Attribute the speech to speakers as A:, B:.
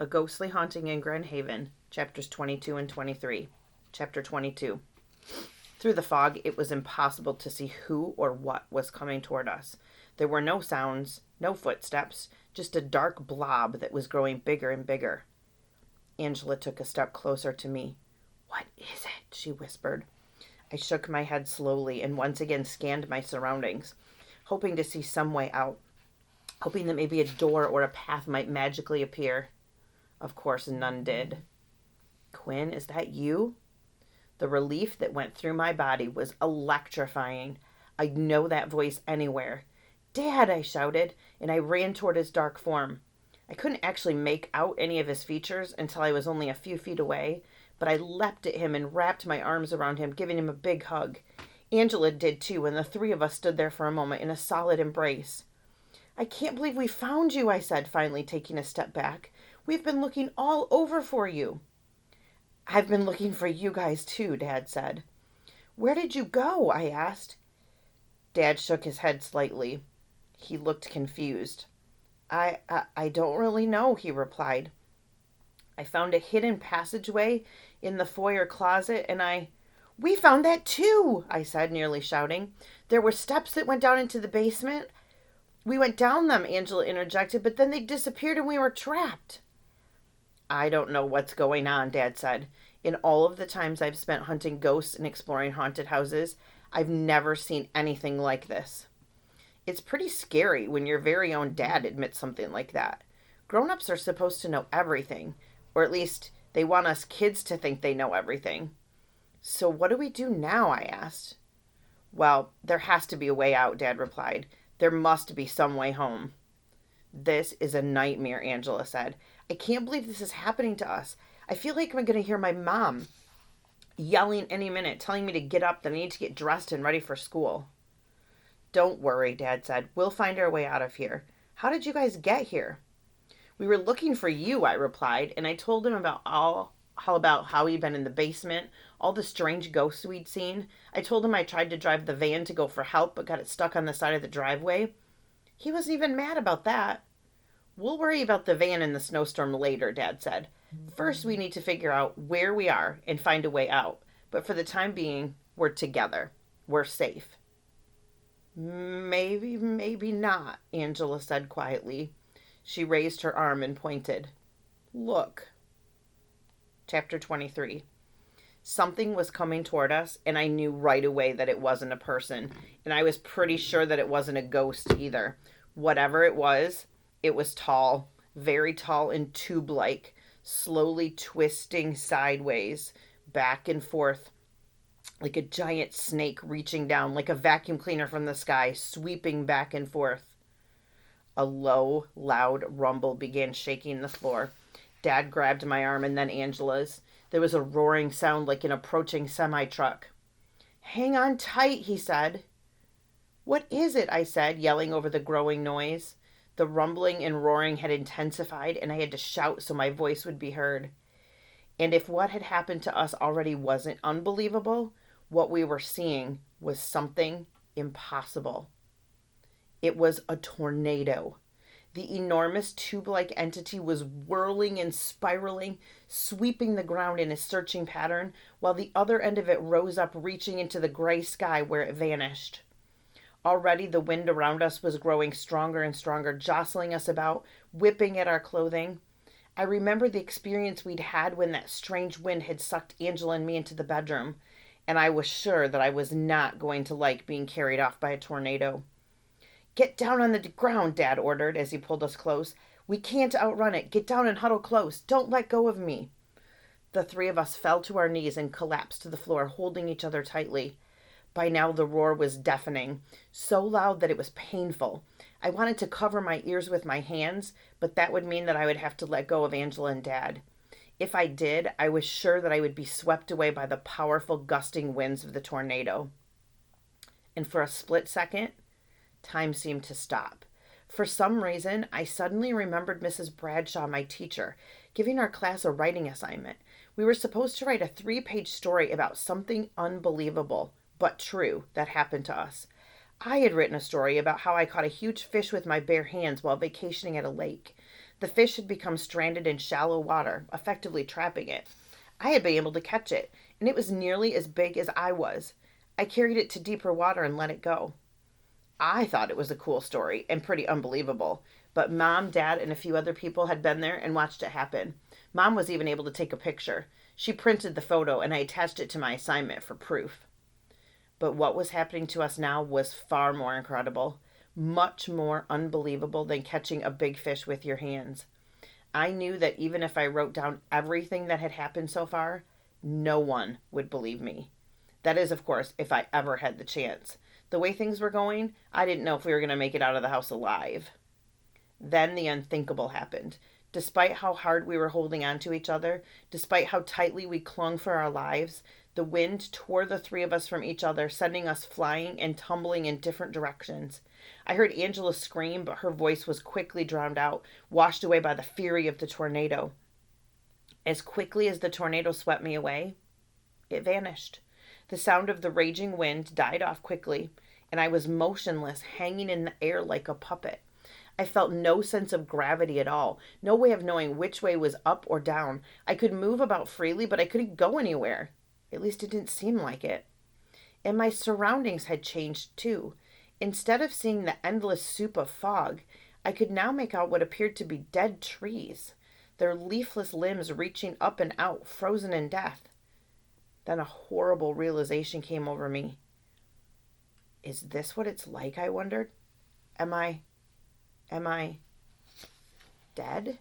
A: A Ghostly Haunting in Grand Haven, Chapters 22 and 23. Chapter 22. Through the fog, it was impossible to see who or what was coming toward us. There were no sounds, no footsteps, just a dark blob that was growing bigger and bigger. Angela took a step closer to me. "What is it?" she whispered. I shook my head slowly and once again scanned my surroundings, hoping to see some way out, hoping that maybe a door or a path might magically appear. Of course, none did. "Quinn, is that you?" The relief that went through my body was electrifying. I'd know that voice anywhere. "Dad!" I shouted, and I ran toward his dark form. I couldn't actually make out any of his features until I was only a few feet away, but I leapt at him and wrapped my arms around him, giving him a big hug. Angela did too, and the three of us stood there for a moment in a solid embrace. "I can't believe we found you," I said, finally taking a step back. "We've been looking all over for you." "I've been looking for you guys too," Dad said. "Where did you go?" I asked. Dad shook his head slightly. He looked confused. I don't really know," he replied. "I found a hidden passageway in the foyer closet and "We found that too," I said, nearly shouting. "There were steps that went down into the basement. We went down them," Angela interjected, "but then they disappeared and we were trapped." "I don't know what's going on," Dad said. "In all of the times I've spent hunting ghosts and exploring haunted houses, I've never seen anything like this." It's pretty scary when your very own dad admits something like that. Grown-ups are supposed to know everything, or at least they want us kids to think they know everything. "So what do we do now?" I asked. "Well, there has to be a way out," Dad replied. "There must be some way home." "This is a nightmare," Angela said. "I can't believe this is happening to us. I feel like I'm going to hear my mom yelling any minute, telling me to get up, that I need to get dressed and ready for school." "Don't worry," Dad said. "We'll find our way out of here. How did you guys get here?" "We were looking for you," I replied, and I told him about how we'd been in the basement, all the strange ghosts we'd seen. I told him I tried to drive the van to go for help, but got it stuck on the side of the driveway. He wasn't even mad about that. "We'll worry about the van and the snowstorm later," Dad said. "First, we need to figure out where we are and find a way out. But for the time being, we're together. We're safe." "Maybe, maybe not," Angela said quietly. She raised her arm and pointed. "Look." Chapter 23. Something was coming toward us, and I knew right away that it wasn't a person, and I was pretty sure that it wasn't a ghost either. Whatever it was tall, very tall and tube-like, slowly twisting sideways, back and forth, like a giant snake reaching down, like a vacuum cleaner from the sky, sweeping back and forth. A low, loud rumble began shaking the floor. Dad grabbed my arm and then Angela's. There was a roaring sound like an approaching semi-truck. "Hang on tight," he said. "What is it?" I said, yelling over the growing noise. The rumbling and roaring had intensified, and I had to shout so my voice would be heard. And if what had happened to us already wasn't unbelievable, what we were seeing was something impossible. It was a tornado. The enormous tube-like entity was whirling and spiraling, sweeping the ground in a searching pattern, while the other end of it rose up, reaching into the gray sky where it vanished. Already the wind around us was growing stronger and stronger, jostling us about, whipping at our clothing. I remember the experience we'd had when that strange wind had sucked Angela and me into the bedroom, and I was sure that I was not going to like being carried off by a tornado. "Get down on the ground," Dad ordered as he pulled us close. "We can't outrun it. Get down and huddle close. Don't let go of me." The three of us fell to our knees and collapsed to the floor, holding each other tightly. By now the roar was deafening, so loud that it was painful. I wanted to cover my ears with my hands, but that would mean that I would have to let go of Angela and Dad. If I did, I was sure that I would be swept away by the powerful gusting winds of the tornado. And for a split second, time seemed to stop. For some reason, I suddenly remembered Mrs. Bradshaw, my teacher, giving our class a writing assignment. We were supposed to write a 3-page story about something unbelievable, but true, that happened to us. I had written a story about how I caught a huge fish with my bare hands while vacationing at a lake. The fish had become stranded in shallow water, effectively trapping it. I had been able to catch it, and it was nearly as big as I was. I carried it to deeper water and let it go. I thought it was a cool story and pretty unbelievable, but Mom, Dad, and a few other people had been there and watched it happen. Mom was even able to take a picture. She printed the photo, and I attached it to my assignment for proof. But what was happening to us now was far more incredible, much more unbelievable than catching a big fish with your hands. I knew that even if I wrote down everything that had happened so far, no one would believe me. That is, of course, if I ever had the chance. The way things were going, I didn't know if we were going to make it out of the house alive. Then the unthinkable happened. Despite how hard we were holding on to each other, despite how tightly we clung for our lives, the wind tore the three of us from each other, sending us flying and tumbling in different directions. I heard Angela scream, but her voice was quickly drowned out, washed away by the fury of the tornado. As quickly as the tornado swept me away, it vanished. The sound of the raging wind died off quickly, and I was motionless, hanging in the air like a puppet. I felt no sense of gravity at all, no way of knowing which way was up or down. I could move about freely, but I couldn't go anywhere. At least it didn't seem like it. And my surroundings had changed too. Instead of seeing the endless soup of fog, I could now make out what appeared to be dead trees, their leafless limbs reaching up and out, frozen in death. Then a horrible realization came over me. Is this what it's like? I wondered. Am I dead?